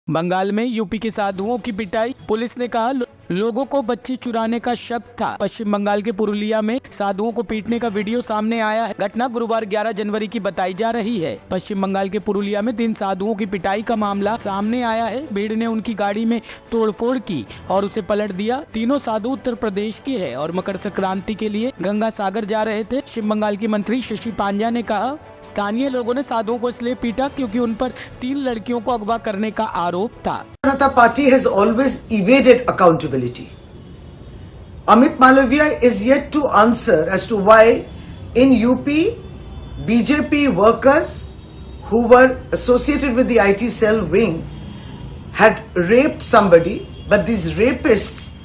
बंगाल में यूपी के साधुओं की पिटाई, पुलिस ने कहा लोगों को बच्चे चुराने का शक था। पश्चिम बंगाल के पुरुलिया में साधुओं को पीटने का वीडियो सामने आया है। घटना गुरुवार 11 जनवरी की बताई जा रही है। पश्चिम बंगाल के पुरुलिया में 3 साधुओं की पिटाई का मामला सामने आया है। भीड़ ने उनकी गाड़ी में तोड़फोड़ की और उसे पलट दिया। तीनों साधु उत्तर प्रदेश के हैं और मकर संक्रांति के लिए गंगा सागर जा रहे थे। पश्चिम बंगाल की मंत्री शशि पांजा ने कहा, स्थानीय लोगों ने साधुओं को इसलिए पीटा क्योंकि उन पर 3 लड़कियों को अगवा करने का आरोप था। Janata Party has always evaded accountability. Amit Malviya is yet to answer as to why in UP BJP workers who were associated with the IT cell wing had raped somebody, but these rapists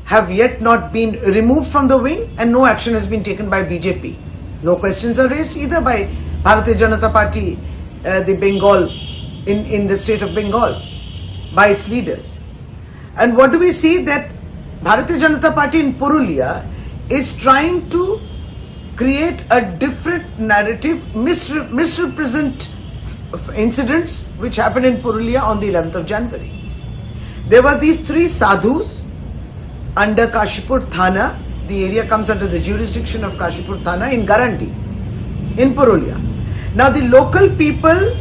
have yet not been removed from the wing and no action has been taken by BJP. No questions are raised either by Bharatiya Janata Party, the Bengal, in the state of Bengal, by its leaders. And what do we see? That Bharatiya Janata Party in Purulia is trying to create a different narrative, misrepresent incidents which happened in Purulia on the 11th of January. There were these 3 sadhus under Kashipur Thana. The area comes under the jurisdiction of Kashipur Thana in Garandi, in Purulia. Now the local people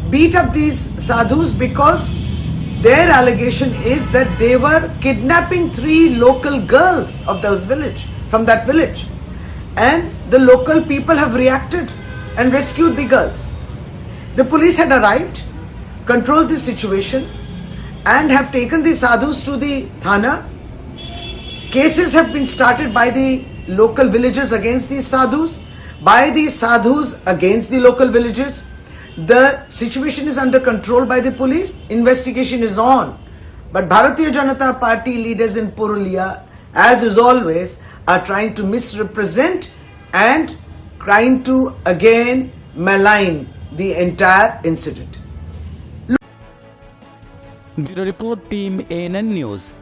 beat up these sadhus because their allegation is that they were kidnapping 3 local girls of those village, from that village. And the local people have reacted and rescued the girls. The police had arrived, controlled the situation and have taken the sadhus to the Thana. Cases have been started by the local villagers against these sadhus, by the sadhus against the local villagers. The situation is under control by the police. Investigation is on. But Bharatiya Janata Party leaders in Purulia, as is always, are trying to misrepresent and trying to again malign the entire incident. Bureau Report, Team ANN News.